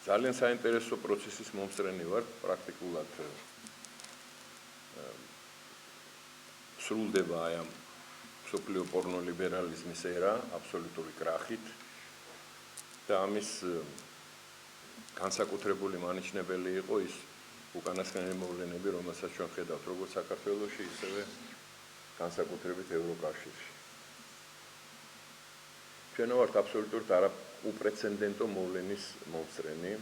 ძალიან საინტერესო პროცესის მომსწრენი ვარ, პრაქტიკულად სრულდება აი ამ მსოფლიო პორნოლიბერალიზმის ერა აბსოლუტური კრახით და ამის განსაკუთრებული მანიშნებელი იყო ის უკანასკნელი მოვლენები, რომელსაც ჩვენ ხედავთ როგორც საქართველოში, ისევე განსაკუთრებით ევროკავშირში. ჩვენ ვართ აბსოლუტურად არაუპრეცედენტო მოვლენის მომსწრენი.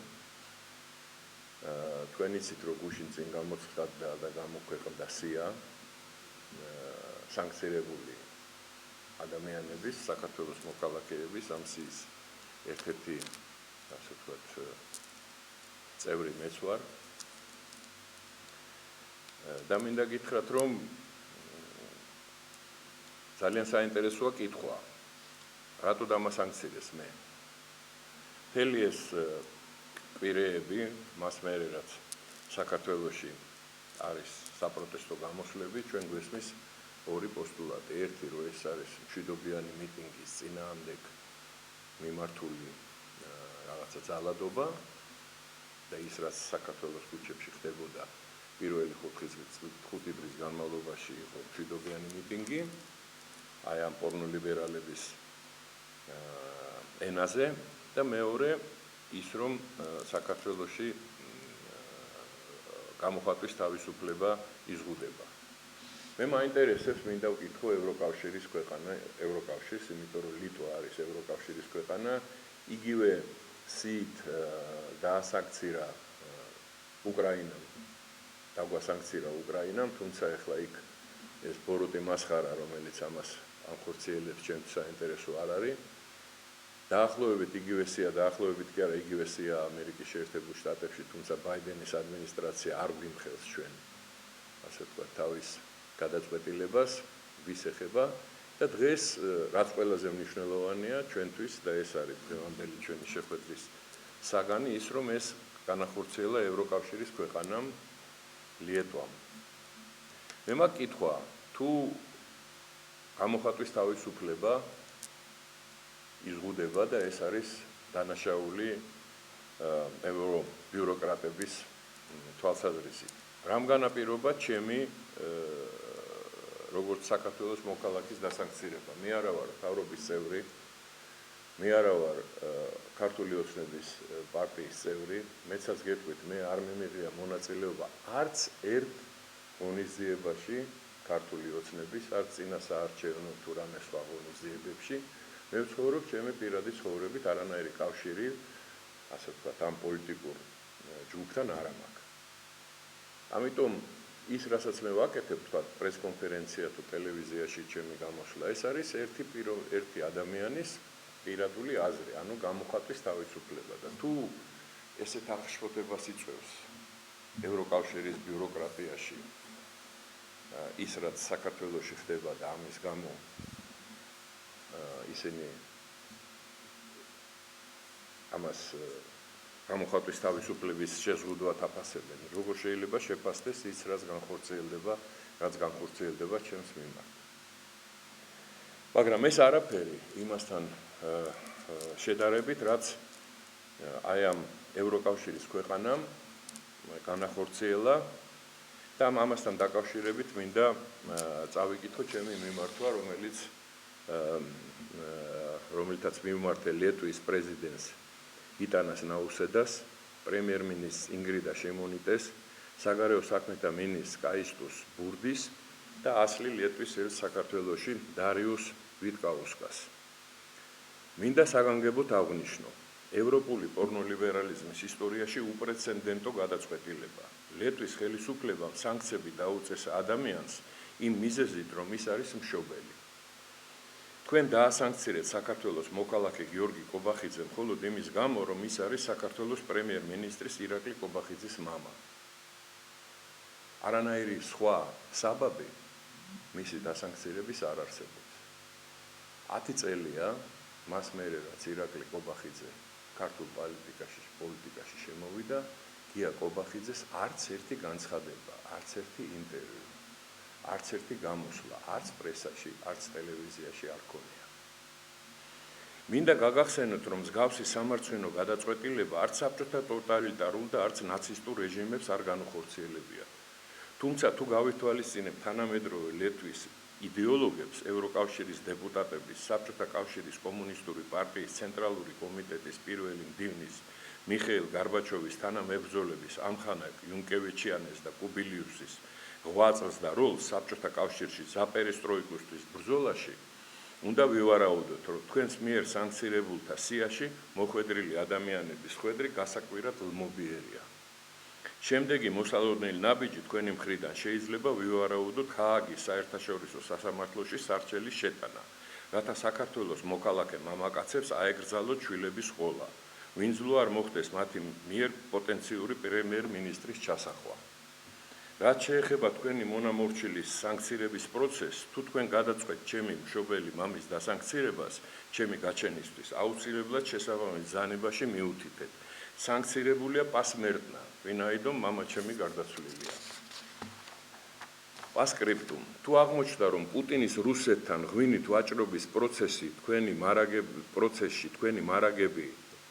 თქვენ იცით, რომ გუშინ წინ გამოცხადდა და გამოქვეყნდა სია სანქცირებული ადამიანების, საქართველოს მოქალაქეების ამ სიის ერთ-ერთი, ასე ვთქვათ, წევრი მეც ვარ. და მინდა გითხრათ, რომ ძალიან საინტერესოა კითხვა. რატო დამასანქცირეს მე? მთელი ეს კვირეები, მას მერე რაც საქართველოში არის საპროტესტო გამოსვლები, ჩვენ გვესმის ორი პოსტულატი. ერთი, რომ ეს არის მშვიდობიანი მიტინგის წინააღმდეგ მიმართული რაღაცა ძალადობა და ის რაც საქართველოს ქუჩებში ხდებოდა პირველი 5 დღის განმავლობაში იყო მშვიდობიანი მიტინგი აი ამ პორნოლიბერალების ენაზე და მეორე ის რომ საქართველოში გამოხატვის თავისუფლება იზღუდება. მე მაინტერესებს მინდა ვკითხო ევროკავშირის ქვეყანა, ევროკავშირს, იმიტომ რომ ლიტვა არის ევროკავშირის ქვეყანა, იგივე სიით დაასანქცირა უკრაინამ. დაგვასანქცირა უკრაინამ, თუმცა ახლა იქ ეს ბოროტი მასხარა, რომელიც ამას ამხორციელებს, ჩემთვის საინტერესო არ არის. დაახლოებით იგივესია, დაახლოებით კი არა იგივესია ამერიკის შეერთებულ შტატებში, თუმცა ბაიდენის ადმინისტრაცია არ გვიმხელს ჩვენ, ასე ვთქვათ, თავის გადაწყვეტილებას, ვის ეხება და დღეს რაც ყველაზე მნიშვნელოვანია ჩვენთვის და ეს არის დღევანდელი ჩვენი შეხვედრის საგანი, ის რომ ეს განახორციელა ევროკავშირის ქვეყანამ ლიტვამ. მე მაქვს კითხვა, თუ გამოხატვის თავისუფლება იზღუდება და ეს არის დანაშაული ევრობიუროკრატების თვალსაზრისით. რამ განაპირობა ჩემი როგორც საქართველოს მოქალაქის დასანქცირება? მე არა ვარ მთავრობის წევრი, მე არა ვარ ქართული ოცნების პარტიის წევრი, მეცაც გეტყვით, მე არ მიმიღია მონაწილეობა არც ერთ ღონისძიებაში ქართული ოცნების, არც წინა საარჩევნო თუ რამე სხვა ღონისძიებებში. მე ვცხოვრობ ჩემი პირადი ცხოვრებით, არანაირი კავშირი, ასე ვთქვათ, ამ პოლიტიკურ ჯგუფთან არ მაქვს. ამიტომ ის, რასაც მე ვაკეთებ, ვთქვათ, პრესკონფერენცია თუ ტელევიზიაში ჩემი გამოსვლა, ეს არის ერთი ადამიანის პირადული აზრი, ანუ გამოხატვის თავისუფლება და თუ ესეთ აღშფოთებას იწვევს ევროკავშირის ბიუროკრატიაში ის, რაც საქართველოში ხდება და ამის გამო ისინი ამას გამოხატვის თავისუფლების შეზღუდვად აფასებენ. როგორ შეიძლება შეფასდეს ის, რაც განხორციელდება ჩემს მიმართ. მაგრამ ეს არაფერი იმასთან შედარებით, რაც აი ამ ევროკავშირის ქვეყანამ განახორციელა და ამასთან დაკავშირებით მინდა წავიკითხო ჩემი მიმართვა, რომელთაც მიმართე ლიტვის პრეზიდენტს გიტანას ნაუსედას, პრემიერ-მინისტრს ინგრიდა შემონიტეს, საგარეო საქმეთა მინისტრს კაისტუს ბურდის და ასლი ლიტვის ელჩს საქართველოში დარიუს ვიტკაუსკას. მინდა საგანგებოდ აღვნიშნო, ევროპული პორნოლიბერალიზმის ისტორიაში უპრეცედენტო გადაწყვეტილება. ლიტვის ხელისუფლებამ სანქციები დაუწესა ადამიანს იმ მიზეზით, რომ ის არის მშობელი. თქვენ დაასანქცირეთ საქართველოს მოქალაქე გიორგი კობახიძე მხოლოდ იმის გამო, რომ ის არის საქართველოს პრემიერ-მინისტრის ირაკლი კობახიძის მამა. არანაირი სხვა საბაბი მისი დასანქცირების არ არსებობს. 10 წელია მას მერე რაც ირაკლი კობახიძე ქართულ პოლიტიკაში შემოვიდა, გია კობახიძეს არც ერთი განცხადება, არც ერთი ინტერვიუ, არც ერთი გამოსვლა, არც პრესაში, არც ტელევიზიაში არ ქონია. მინდა გაგახსენოთ, რომ მსგავსი სამართლიანო გადაწყვეტილება არც საბჭოთა ტოტალიტარულ და არც ნაცისტურ რეჟიმებს არ განუხორციელებია. თუმცა თუ გავითვალისწინებთ თანამედროვე ლიტვის იდეოლოგებს, ევროკავშირის დეპუტატების, საბჭოთა კავშირის კომუნისტური პარტიის ცენტრალური კომიტეტის პირველი მდივნის მიხეილ გარბაჩოვის თანამებრძოლების ამხანაგ იუნკევიჩიანეს და კუბილიუსის ღვაწლს და როლს საბჭოთა კავშირში საპერესტროიკისთვის ბრძოლაში, უნდა ვივარაუდოთ, რომ თქვენს მიერ სანქცირებულთა სიაში მოხვედრილი ადამიანების ხვედრი გასაკვირად ლმობიერია. შემდეგი მოსალოდნელი ნაბიჯი თქვენი მხრიდან შეიძლება ვივარაუდოთ ჰააგის საერთაშორისო სასამართლოში სარჩელის შეტანა, რათა საქართველოს მოქალაქე მამაკაცებს აეგრძალოთ შვილების ყოლა, ვინძლო არ მოხდეს მათი მიერ პოტენციური პრემიერ-მინისტრის ჩასახვა. რაც შეეხება თქვენი მონამორჩილის სანქცირების პროცესს, თუ თქვენ გადაწყვეტთ ჩემი მშობელი მამის დასანქცირებას, ჩემი გაჩენისთვის, აუცილებლად შესაბამის ბრძანებაში მიუთითეთ. სანქცირებულია პასმერტნა, ვინაიდან მამა ჩემი გარდაცვლილია. პასკრიპტუმ. თუ აღმოჩნდა, რომ პუტინის რუსეთთან ღვინით ვაჭრობის პროცესში თქვენი მარაგები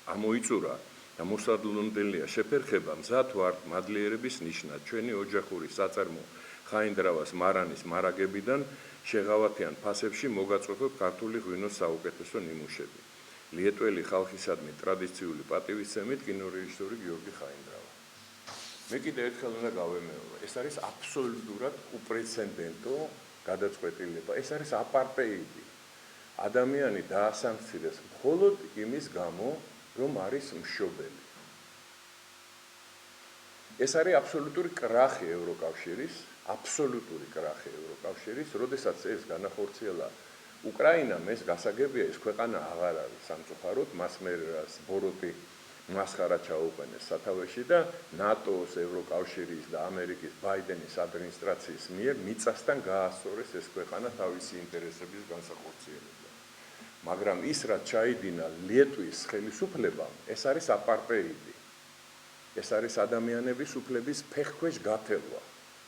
ამოიწურა და მოსადლონდელია შეფერხება, მზად ვართ მადლიერების ნიშნად ჩვენი ოჯახური საწარმო ხაინდრავას მარანის მარაგებიდან შეღავათიან ფასებში მოგაწყვეტოთ ქართული ღვინოს საუკეთესო ნიმუშები. ლიეტველი ხალხისადმი ტრადიციული პატივისცემით კინორეჟისორი გიორგი ხაინდრავა. მე კიდევ ერთხელ უნდა გავემეორო, ეს არის აბსოლუტურად უპრეცედენტო გადაწყვეტილება, ეს არის აპარტეიდი. ადამიანი დაასანქცირეს მხოლოდ იმის გამო, რომ არის მშობელი. ეს არის აბსოლუტური კრახი ევროკავშირის, როდესაც ეს განახორციელა უკრაინამ, ეს გასაგებია, ეს ქვეყანა აღარ არის სამწუხაროდ, მას მე ბოროტი მასხარა ჩაუყენეს სათავეში და ნატოს, ევროკავშირის და ამერიკის ბაიდენის ადმინისტრაციის მიერ მიწასთან გაასწორეს ეს ქვეყანა თავისი ინტერესების განსახორციელებლად. მაგრამ ის რაც ჩაიდინა ლიტვის ხელისუფლებამ, ეს არის აპარტეიდი. ეს არის ადამიანების უფლების ფეხქვეშ გათევლა,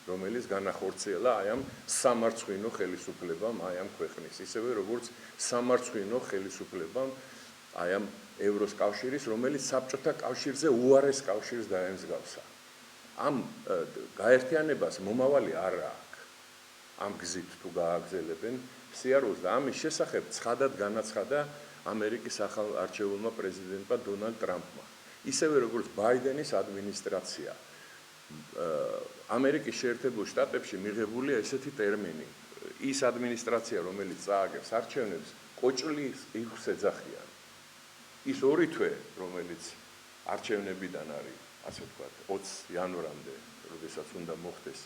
რომელიც განახორციელა აი ამ სამარცხვინო ხელისუფლებამ აი ამ ქვეყნის, ისევე როგორც სამარცხვინო ხელისუფლებამ აი ამ ევროს კავშირის, რომელიც საბჭოთა კავშირზე უარეს კავშირს დაემსგავსა. ამ გაერთიანებას მომავალი არ აქვს. ამ გზით თუ გააგზელებენ სიარულს და ამის შესახებ ცხადად განაცხადა ამერიკის ახალ არჩეულმა პრეზიდენტმა დონალდ ტრამპმა. ისევე როგორც ბაიდენის ადმინისტრაცია. ამერიკის შეერთებულ შტატებში მიღებულია ესეთი ტერმინი. ის ადმინისტრაცია, რომელიც წააგებს არჩევნებს, კოჭლის ირგვლს ეძახიან. ის ორი თვე, რომელიც არჩევნებიდან არის, ასე ვთქვათ, 20 იანვრამდე, როდესაც უნდა მოხდეს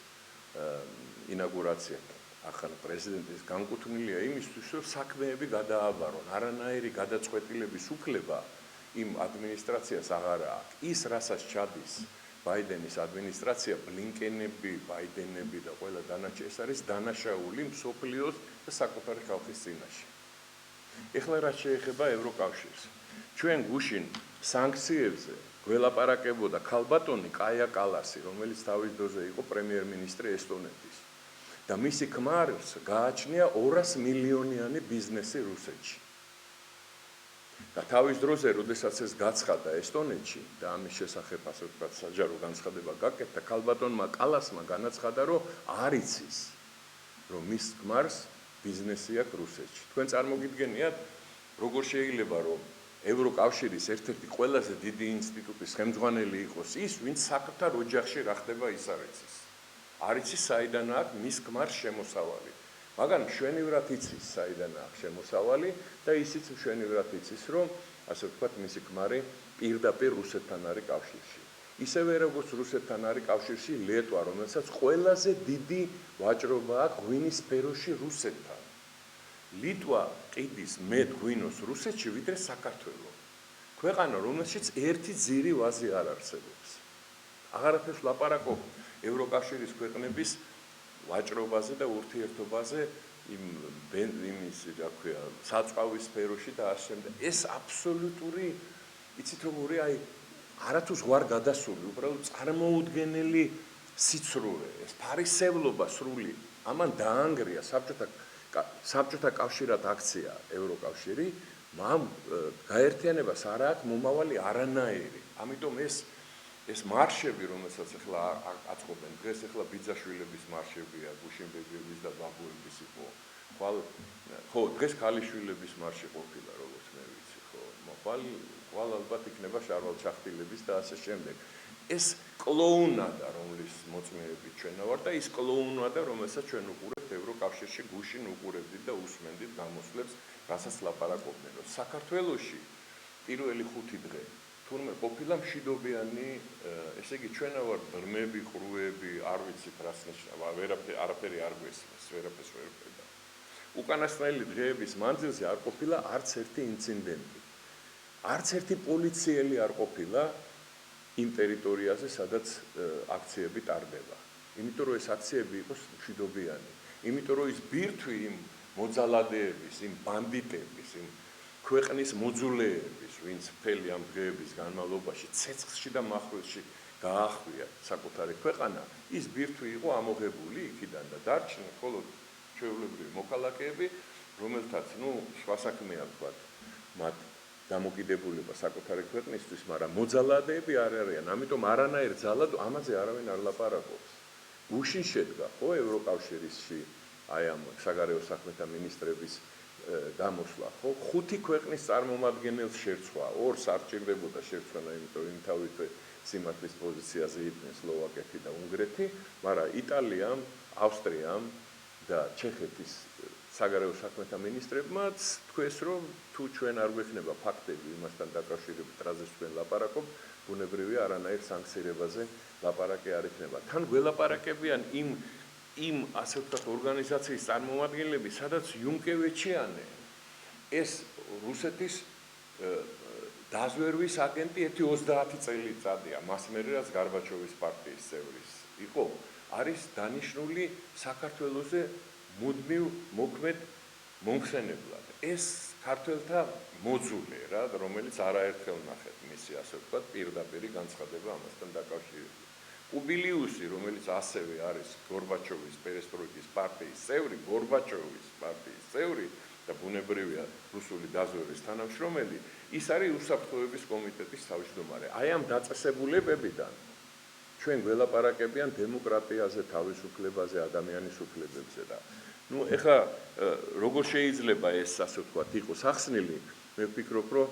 ინაგურაცია ახალ პრეზიდენტის, განკუთვნილია იმისთვის, რომ საქმეები გადააბარონ, არანაირი გადაწყვეტილების უფლება იმ ადმინისტრაციას აღარ აქვს. ის რასაც ჩადის ბაიდენის ადმინისტრაცია, ბლინკენები, ბაიდენები და ყველა დანარჩენი, ეს არის დანაშაული მსოფლიოს და საკუთარი ხალხის წინაშე. ეხლა რაც შეეხება ევროკავშირს, ჩვენ გუშინ სანქციებზე გველაპარაკებოდა ქალბატონი კაია კალასი, რომელიც თავის დროზე იყო პრემიერ-მინისტრი ესტონეთის. და მისი ქმარს გააჩნია 200 მილიონიანი ბიზნესი რუსეთში. და თავის დროზე, როდესაც ეს გაცხადა ესტონეთში და ამის შესახებ ასე ვთქვათ საჯარო განცხადება გაკეთდა, ქალბატონმა კალასმა განაცხადა, რომ არ იცის, რომ მის ქმარს ბიზნესი აქვს რუსეთში. თქვენ წარმოგიდგენიათ, როგორ შეიძლება, რომ ევროკავშირის ერთ-ერთი ყველაზე დიდი ინსტიტუტის ხელმძღვანელი იყოს ის, ვინც საკუთარ ოჯახში რა ხდება, ის არ იცის. არ იცის, საიდან აქვს მის ქმარს შემოსავალი. მაგრამ მშვენივრად იცის, საიდან აქვს შემოსავალი და ისიც მშვენივრად იცის, რომ ასე ვთქვათ, მისი ქმარი პირდაპირ რუსეთთან არის კავშირში. ისევე როგორც რუსეთთან არის კავშირში ლიტვა, რომელსაც ყველაზე დიდი ვაჭრობა აქვს ღვინის სფეროში რუსეთთან. ლიტვა ყიდის მეტ ღვინოს რუსეთში, ვიდრე საქართველო. ქვეყანა, რომელშიც ერთი ძირი ვაზი არ არსებობს. აღარაფერს ვლაპარაკობ ევროკავშირის ქვეყნების ვაჭრობაზე და ურთიერთობაზე იმის, რა ქვია, საწვავის სფეროში და ასე შემდეგ. ეს აბსოლუტური, იცით როგორი, აი არათუ ზღვარ გადასული, უბრალოდ წარმოუდგენელი სიცრუე, ეს ფარისევლობა სრული. ამან დაანგრია საბჭოთა კავშირად აქცია ევროკავშირი მამ გაერთიანებას არ აქვს მომავალი არანაირი. ამიტომ ეს მარშები, რომელსაც ახლა აწყობენ დღეს, ახლა ბიძაშვილების მარშებია, გუშინბეგების და ბაბუების იყო. ხო, დღეს ქალიშვილების მარში ყოფილა, როგორც მე ვიცი, ხო. ხვალ ალბათ იქნება შარვალ-ჩახტილების და ასე შემდეგ. ეს კლოუნადა, რომლის მოწმეები ჩვენ ვართ და ის კლოუნადა, რომელსაც ჩვენ უყურებთ ევროკავშირში, გუშინ უყურებდით და უსმენდით გამოსვლებს, რასაც ლაპარაკობდნენ, რომ საქართველოში პირველი 5 დღე თურმე ყოფილა მშვიდობიანი, ესე იგი ჩვენ ვართ ბრმები, ყრუები, არ ვიცით რას ნიშნავს, არაფერი არ გვესმის, ვერაფერს ვერ ვხედავ. უკანასკნელი დღეების მანძილზე არ ყოფილა არც ერთი ინციდენტი. არც ერთი პოლიციელი არ ყოფილა იმ ტერიტორიაზე, სადაც აქციები ტარდება. იმიტომ რომ ეს აქციები იყო მშვიდობიანი. იმიტომ რომ ის ბირთვი იმ მოძალადეების, იმ ბანდიტების, იმ ქვეყნის მოძულეების, ვინც მთელი ამ დღეების განმავლობაში ცეცხლში და მახვილში გაახვია საკუთარი ქვეყანა, ის ბირთვი იყო ამოღებული იქიდან და დარჩნენ მხოლოდ ჩვეულებრივი მოქალაქეები, რომელთაც, სხვა საქმეა ვთქვათ, მათ დამოკიდებულება საკუთარი ქვეყნისთვის, მაგრამ მოძალადეები არ არიან, ამიტომ არანაირ ძალად ამაზე არავინ არ ლაპარაკობს. გუშინ შედგა, ხო, ევროკავშირში აი ამ საგარეო საქმეთა მინისტრების გამოსვლა, ხო, 5 ქვეყნის წარმომადგენელს შერცვა, 2-ს არ ჭირდებოდა შერცვანა, იმიტომ რომ თავითვე სიმართლის პოზიციაზე იყვნენ სლოვაკეთი და უნგრეთი, მაგრამ იტალიამ, ავსტრიამ და ჩეხეთის საგარეო საქმეთა მინისტრებმაც თქვეს, რომ თუ ჩვენ არ გვექნება ფაქტები იმასთან დაკავშირებით, რაზეც ჩვენ ლაპარაკობ, ბუნებრივია არანაირ სანქცირებაზე ლაპარაკი არ იქნება. თან გველაპარაკებიან იმ ასე ვთქვათ ორგანიზაციის წარმომადგენლები, სადაც იუნკევიჩიანი ეს რუსეთის დაზვერვის აგენტი 30 წელიწადია, მას მერე რაც გარბაჩოვის პარტიის წევრი იყო, არის დანიშნული საქართველოზე მუდმივ მოქმედ მომხსენებლად. ეს ქართველთა მოძულე რა, რომელიც არაერთხელ ნახეთ მისი ასე ვთქვათ პირდაპირი განცხადება ამასთან დაკავშირებით. კუბილიუსი, რომელიც ასევე არის გორბაჩოვის პერესტროიკის პარტიის წევრი, გორბაჩოვის პარტიის წევრი და ბუნებრივია რუსული დაზვერვის თანამშრომელი, ის არის უსაფრთხოების კომიტეტის თავმჯდომარე. აი ამ დაწესებულებებიდან ჩვენ გველაპარაკებიან დემოკრატიაზე, თავისუფლებაზე, ადამიანის უფლებებზე და ეხლა როგორ შეიძლება ეს ასე ვთქვათ იყოს ახსნილი, მე ვფიქრობ, რომ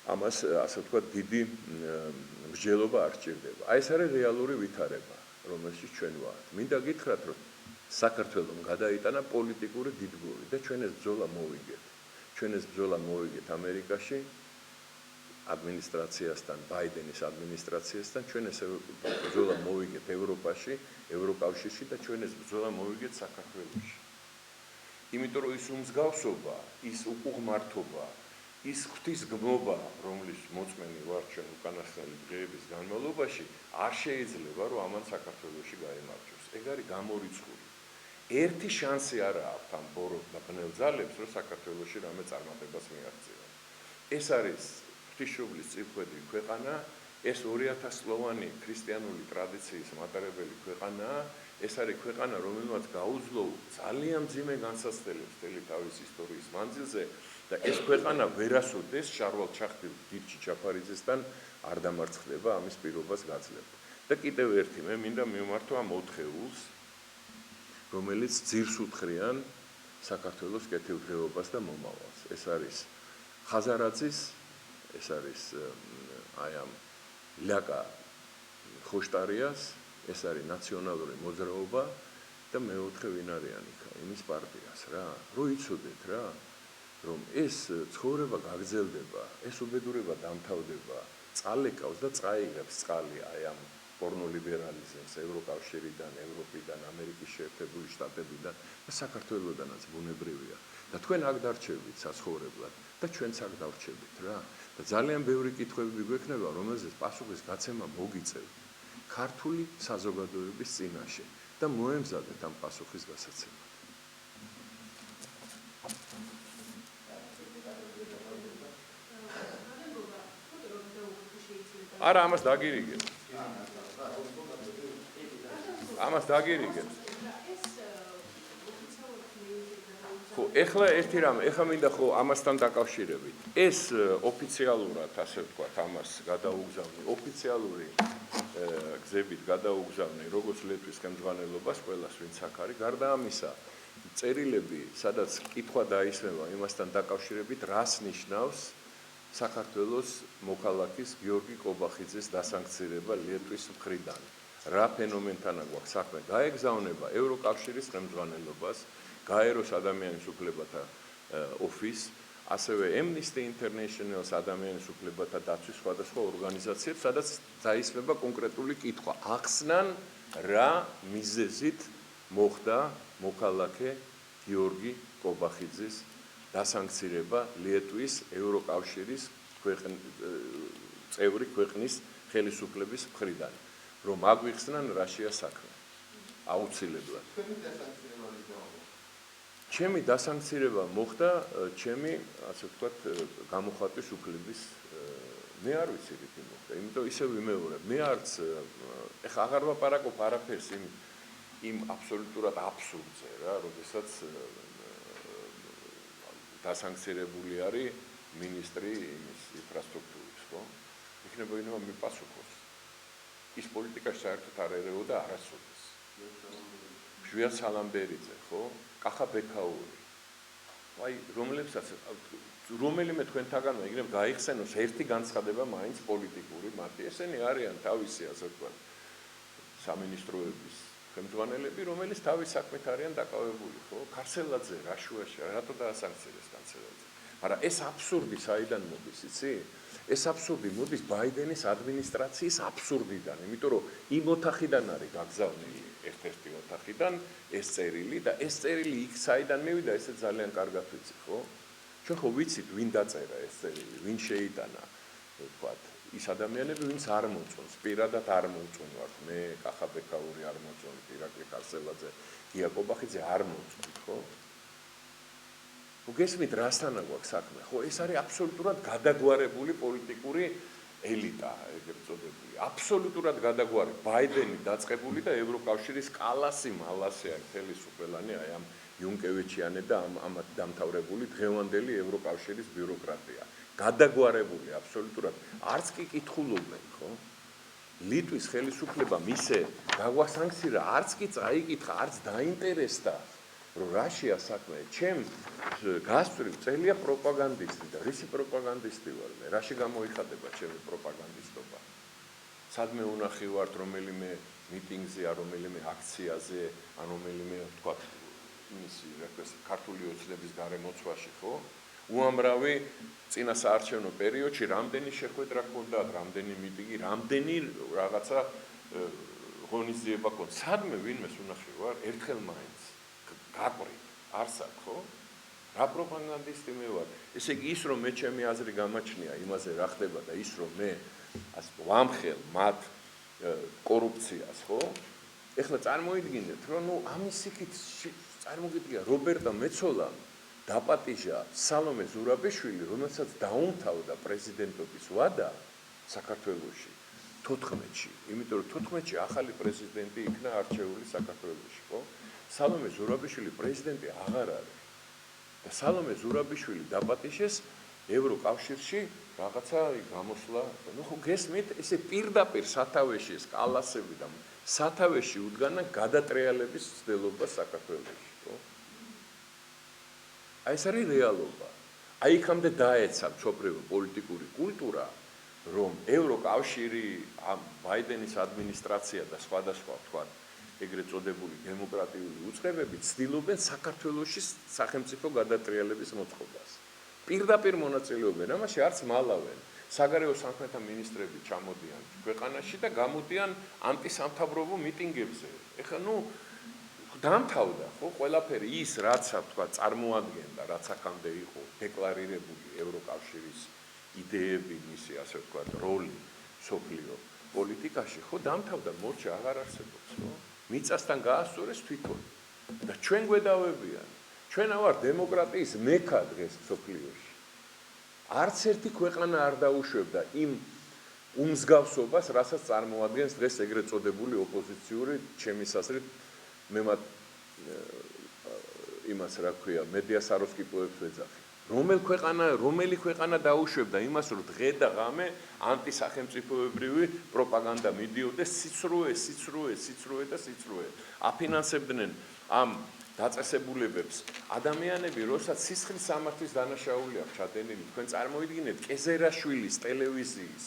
ამას ასე ვთქვათ დიდი მსჯელობა არ სჭირდება. აი ეს არის რეალური ვითარება, რომელშიც ჩვენ ვართ. მინდა გითხრათ, რომ საქართველომ გადაიტანა პოლიტიკური დიდგვარი და ჩვენ ეს ბრძოლა მოვიგეთ. ჩვენ ეს ბრძოლა მოვიგეთ ამერიკაში ადმინისტრაციასთან, ბაიდენის ადმინისტრაციასთან, ჩვენ ეს ბრძოლა მოვიგეთ ევროპაში, ევროკავშირში და ჩვენ ეს ბრძოლა მოვიგეთ საქართველოში. იმიტომ რომ ის უმსგავსობა, ის უკუღმართობა, ის ღვთისგმობა, რომლის მოწმენი ვართ ჩვენ უკანასკნელი დღეების განმავლობაში, არ შეიძლება რომ ამან საქართველოში გაემარჯვოს. ეგ არის გამორიცხული. ერთი შანსი არ აქვს ამ ბორო და ბნელ ძალებს, რომ საქართველოში რამე წარმატებას მიაღწიონ. ეს არის ღვთისმშობლის წირხვედი ქვეყანა, ეს 2000 წლოვანი ქრისტიანული ტრადიციის მატარებელი ქვეყანაა, ეს არის ქვეყანა, რომელმაც გაუძლო ძალიან მძიმე განსაცდელებს მთელი თავის ისტორიის მანძილზე და ეს ქვეყანა ვერასოდეს შარვალ-ჩახტილ დიდ ჩაფარიძესთან არ დამარცხდება, ამის პირობას გაძლევ. და კიდევ ერთი მე მინდა მივმართო ამ 4-ეულს, რომელიც ძირს უთხრიან საქართველოს კეთილდღეობას და მომავალს. ეს არის ხაზარაძის, ეს არის აი ამ ლიაკა ხოშტარიას, ეს არის ნაციონალური მოძრაობა და მეოთხე ვინ არიან იქ, იმის პარტიას რა, რო იცოდეთ რა, რომ ეს ცხოვრება გაგრძელდება, ეს უბედურება დამთავრდება, წალეკავს და წაიღებს წყალი აი ამ პორნოლიბერალიზმს ევროკავშირიდან, ევროპიდან, ამერიკის შეერთებული შტატებიდან და საქართველოსდანაც ბუნებრივია. და თქვენ აქ დარჩებით საცხოვრებლად და ჩვენც აქ დავრჩებით რა. და ძალიან ბევრი კითხვები გვექნება, რომელზეც პასუხის გაცემა მოგიწევთ ქართული საზოგადოების წინაშე და მოემზადეთ ამ პასუხის გასაცემად. არა, ამას დაგირიგეთ. ამას დაგირიგეთ. ხო, ეხლა ერთი რამე, ეხლა მინდა ხო ამასთან დაკავშირებით. ეს ოფიციალურად, ასე ვთქვათ, ამას გადაუგზავნი, ოფიციალური გზებით გადაუგზავნი როგორც ლიტვის ხელმძღვანელობას, ყველას ვინც აქ არის, გარდა ამისა, წერილები, სადაც კითხვა დაისმება იმასთან დაკავშირებით, რას ნიშნავს საქართველოს მოქალაქის გიორგი კობახიძის დასანქცირება ლიტვის მხრიდან. რა ფენომენთან აქვს საქმე? გაეგზავნება ევროკავშირის ხელმძღვანელობას, გაეროს ადამიანის უფლებათა ოფისს, ასევე Amnesty International-ს ადამიანის უფლებათა დაცვის სხვადასხვა ორგანიზაციებს, სადაც დაისმება კონკრეტული კითხვა. ახსნან რა მიზეზით მოხდა მოქალაქე გიორგი კობახიძის დასანქცირება ლიტვის ევროკავშირის წევრი ქვეყნის ხელისუფლების მხრიდან. რომ აგვიხსნან რაშია საქმე. აუცილებლად. ჩემი დასანქცირება მოხდა ჩემი, ასე ვთქვათ, გამოხატვის უფლების მე არ ვიცი რითი მოხდა. იმიტომ ისევ ვიმეორებ. მე არც ეხა აღარ ვაპარაკობ არაფერს იმ აბსოლუტურად აბსურდზე რა, როდესაც დასანქცირებული არის მინისტრი იმის ინფრასტრუქტურის, ხო? იქნება ვინმე მიპასუხოს. ის პოლიტიკაში საერთოდ არ ერეოდა არასოდეს. ჟვიად სალამბერიძე, ხო? კახა ბექაური. აი, რომელიმე თქვენთაგანმა იგივე გაიხსენოს ერთი განცხადება მაინც პოლიტიკური, მათი ესენი არიან თავისი, ასე ვთქვათ, სამინისტროების ხელმძღვანელები, რომელიც თავის საქმით არიან დაკავებული, ხო? ქარსელაძე, რაშუაში, რატო დაასანქცირეს კანცელარზე? მაგრამ ეს აბსურდი საიდან მოდის, იცი? ეს აბსურდი მოდის ბაიდენის ადმინისტრაციის აბსურდიდან, იმიტომ რომ იმ ოთახიდან არის გაგზავნილი ერთ-ერთი ოთახიდან ეს წერილი და ეს წერილი იქ საიდან მივიდა, ესე ძალიან კარგად ვიცი, ხო? ჩვენ ხო ვიცით, ვინ დაწერა ეს წერილი, ვინ შეიტანა, ვთქვათ, ის ადამიანები, ვინც არ მოწონს, პირადად არ მოწონვართ, მე, კახა ბექაური არ მოწონთ, ირაკლი ხარსელაძე, გია კობახიძე არ მოწონთ, ხო? გესმით, რასთან აქვს საქმე? ხო, ეს არის აბსოლუტურად გადაგვარებული პოლიტიკური ელიტა, ეგრეთ წოდებული. აბსოლუტურად გადაგვარებული. ბაიდენი დაწყებული და ევროკავშირის კალასი მალასი არის ხელისუფლანი, აი ამ იუნკევიჩიანე და ამ დამთავრებული დღევანდელი ევროკავშირის ბიუროკრატია. გადაგვარებული აბსოლუტურად. არც კი კითხულობენ, ხო? ლიტვის ხელისუფლებამ ისე გაგვასანქცირა, არც კი წაიკითხა, არც დაინტერესდა. რომ რაშია საქმე, ჩემ გასწრიფ წელია პროპაგანდისტი და რისი პროპაგანდისტი ვარ მე? რაში გამოიხატება ჩემი პროპაგანდისტობა? სადმე უნახი ვართ რომელიმე მიტინგზე, რომელიმე აქციაზე, ან რომელიმე, ვთქვათ, იმისი, რა ქვია, ქართული ოცნების გარემოცვაში, ხო? უამრავი წინა საარჩევნო პერიოდში რამდენი შეხვედრა ჰქონდა, რამდენი მიტინგი, რამდენი რაღაცა ღონისძიება ჰქონდა. სადმე ვინმეს უნახი ვარ, ერთხელ მაინც გაყრი არც აქ, ხო? რა პროპაგანდისტი მე ვარ? ესე იგი ის რომ მე ჩემი აზრი გამაჩნია იმაზე რა ხდება და ის რომ მე ასე ვამხელ მათ კორუფციას, ხო? ეხლა წარმოიდგინეთ, რომ ნუ ამის იქით წარმოგიდგია რობერტა მეცოლამ დაპატიჟა სალომე ზურაბიშვილი, რომელსაც დაუმთავრდა პრეზიდენტობის ვადა საქართველოში 14-ში, იმიტომ რომ 14-ში ახალი პრეზიდენტი იქნა არჩეული საქართველოში, ხო? სალომე ზურაბიშვილი პრეზიდენტი აღარ არის. და სალომე ზურაბიშვილი დაპატიჟეს ევროკავშირში რაღაცა გამოსვლა. ნუ ხო გესმით, ესე პირდაპირ სათავეში ეს კალასები და სათავეში უდგანა გადატრიალების ცდილობა საქართველოში, ხო? აი ეს არის რეალობა. აი იქამდე დაეცა მსოფლიო პოლიტიკური კულტურა, რომ ევროკავშირი, ბაიდენის ადმინისტრაცია და სხვადასხვა, თქვა, ეგრეთ წოდებული დემოკრატიული უწყებები ცდილობენ საქართველოში სახელმწიფო გადატრიალების მოწყობას. პირდაპირ მონაწილეობენ, ამაში არც მალავენ. საგარეო საქმეთა მინისტრები ჩამოდიან ქვეყანაში და გამოდიან ანტისამთავრობო მიტინგებზე. ეხლა ნუ დამთავრდა, ხო, ყველაფერი ის, რაც თქვა, წარმოადგენდა, რაც აქამდე იყო დეკლარირებული ევროკავშირის იდეები, მისი, ასე ვთქვა, როლი სოფლიო პოლიტიკაში, ხო, დამთავრდა, მორჩა აღარ არსებობს, ხო? მიწასთან გაასწორეს თვითონ და ჩვენ გვედავებიან. ჩვენა ვარ დემოკრატიის მექა დღეს სოფლიოში. არც ერთი ქვეყანა არ დაუშვებდა იმ უმსგავსობას, რასაც წარმოადგენს დღეს ეგრეთ წოდებული ოპოზიციური, ჩემის აზრით, მე მათ იმას რა ქვია, მედიას აროსკიპოებს ვეძახი. რომელი ქვეყანა დაუშვებდა იმას, რომ დღე და ღამე ანტისახელმწიფოებრივი პროპაგანდა მიდიოდეს, სიცრუე და სიცრუე. აფინანსებდნენ ამ დაწესებულებებს ადამიანები, როსაც სისხლის სამართლის დანაშაული აქვს ჩადენილი. თქვენ წარმოიდგინეთ, კეზერაშვილის ტელევიზიის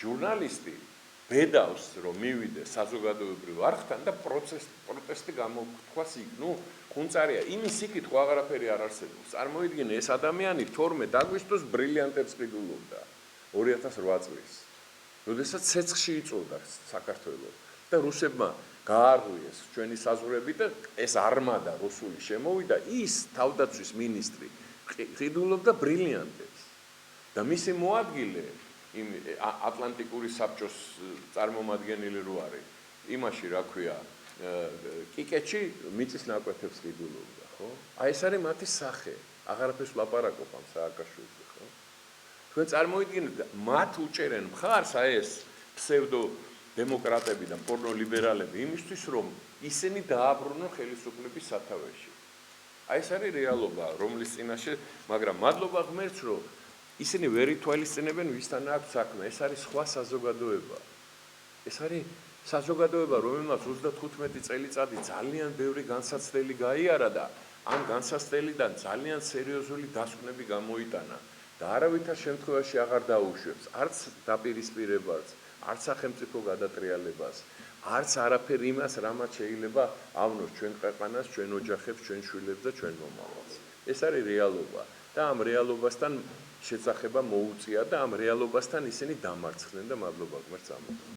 ჟურნალისტი ბედავს, რომ მივიდეს საზოგადოებრივ არხთან და პროტესტი გამოქვას იქ. ხუნწარია, იმის სიკითხვა აღარაფერი არ არსებობს. წარმოიდგინე, ეს ადამიანი 12 აგვისტოს ბრილიანტებს ყიდულობდა 2008 წლის. როდესაც ცეცხლში იწოვდა საქართველოს და რუსებმა გაარღვიეს ჩვენი საზღვრები და ეს არმადა რუსული შემოვიდა, ის თავდაცვის მინისტრი ყიდულობდა ბრილიანტებს. და მისი მოადგილე იმ ატლანტიკური საბჭოს წარმომადგენელი რო არის, იმაში რა ქვია, კიკეთში მიწის ნაკვეთებს ყიდულობდა, ხო? აი ეს არის მათი სახე. აღარაფერს ვლაპარაკობ ამ სააკაშვილზე, ხო? თქვენ წარმოიდგინეთ, მათ უჭერენ მხარს აი ეს ფსევდო დემოკრატები და პორნოლიბერალები იმისთვის, რომ ისინი დააბრუნონ ხელისუფლების სათავეში. აი ეს არის რეალობა, რომლის წინაშე, მაგრამ მადლობა ღმერთს, რომ ისინი ვერ ითვალისწინებენ ვისთან აქვს საქმე. ეს არის სხვა საზოგადოება. ეს არის საზოგადოება, რომელმაც 35 წელიწადი ძალიან ბევრი განსაცდელი გაიარა და ამ განსაცდელიდან ძალიან სერიოზული დასკვნები გამოიტანა და არავითარ შემთხვევაში აღარ დაუშვებს არც დაპირისპირებას, არც სახელმწიფო გადატრიალებას, არც არაფერ იმას, რამაც შეიძლება ავნოს ჩვენ ქვეყანას, ჩვენ ოჯახებს, ჩვენ შვილებს და ჩვენ მომავალს. ეს არის რეალობა და ამ რეალობასთან შეწახება მოუწია და ამ რეალობასთან ისინი დამარცხდნენ და მადლობა ღმერთს ამიტომ.